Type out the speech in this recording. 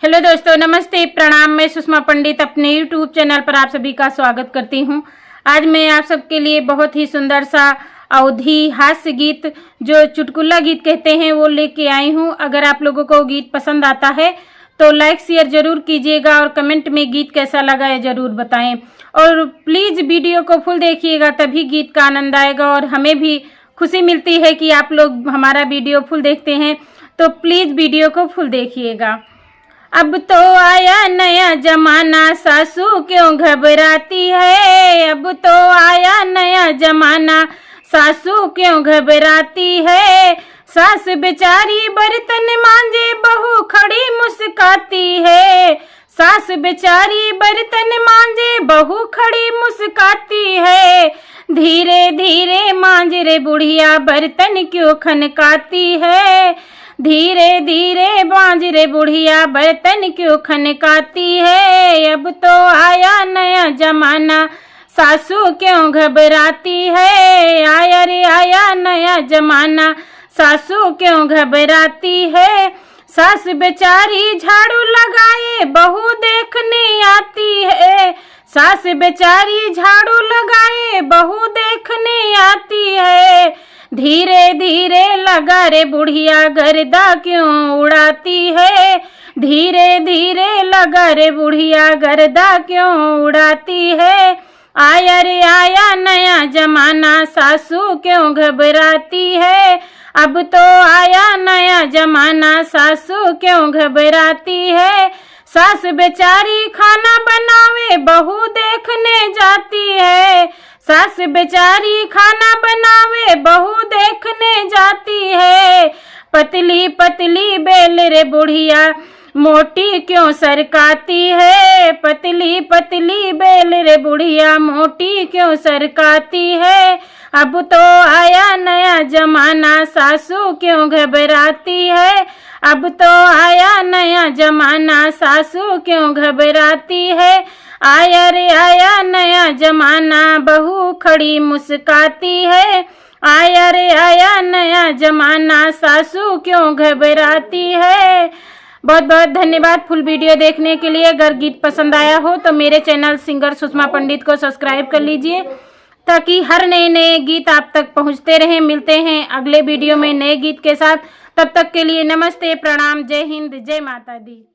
Hello दोस्तों, नमस्ते, प्रणाम। मैं सुषमा पंडित अपने यूट्यूब चैनल पर आप सभी का स्वागत करती हूं। आज मैं आप सबके लिए बहुत ही सुंदर सा अवधी हास्य गीत, जो चुटकुला गीत कहते हैं, वो लेके आई हूं। अगर आप लोगों को गीत पसंद आता है तो लाइक शेयर जरूर कीजिएगा और कमेंट में गीत कैसा लगा है जरूर बताएं। और प्लीज़ वीडियो को फुल देखिएगा, तभी गीत का आनंद आएगा और हमें भी खुशी मिलती है कि आप लोग हमारा वीडियो फुल देखते हैं। तो प्लीज़ वीडियो को फुल देखिएगा। अब तो आया नया जमाना, सासू क्यों घबराती है। अब तो आया नया जमाना, सासू क्यों घबराती है। सास बेचारी बर्तन मांजे, बहू खड़ी मुस्काती है। सास बेचारी बर्तन मांजे, बहू खड़ी मुस्काती है। धीरे धीरे मांज रे बुढ़िया, बर्तन क्यों खनकाती है। धीरे धीरे मांज रे बुढ़िया, बर्तन क्यों खनकाती है। अब तो आया नया जमाना, सासू क्यों घबराती है। आया रे आया नया जमाना, सासू क्यों घबराती है। सास बेचारी झाड़ू लगाए, बहू देखने आती है। सास बेचारी झाड़ू लगाए, बहू देखने आती है। धीरे धीरे लगा रे बुढ़िया, गर्दा क्यों उड़ाती है। धीरे धीरे लगा रे बुढ़िया, गर्दा क्यों उड़ाती है। आया रे आया नया जमाना, सासू क्यों घबराती है। अब तो आया नया जमाना, सासू क्यों घबराती है। सास बेचारी खाना बनावे, बहू देखने जाती है। सास बेचारी खाना बनावे, बहू देखने जाती है। पतली पतली बेल रे बुढ़िया, मोटी क्यों सरकाती है। पतली पतली बेल रे बुढ़िया, मोटी क्यों सरकाती है। अब तो आया नया जमाना, सासू क्यों घबराती है। अब तो आया नया जमाना, सासू क्यों घबराती है। आया रे आया नया जमाना, बहू खड़ी मुस्काती है। आया रे आया नया जमाना, सासू क्यों घबराती है। बहुत बहुत धन्यवाद फुल वीडियो देखने के लिए। अगर गीत पसंद आया हो तो मेरे चैनल सिंगर सुषमा पंडित को सब्सक्राइब कर लीजिए, ताकि हर नए नए गीत आप तक पहुंचते रहें। मिलते हैं अगले वीडियो में नए गीत के साथ। तब तक के लिए नमस्ते, प्रणाम, जय हिंद, जय माता दी।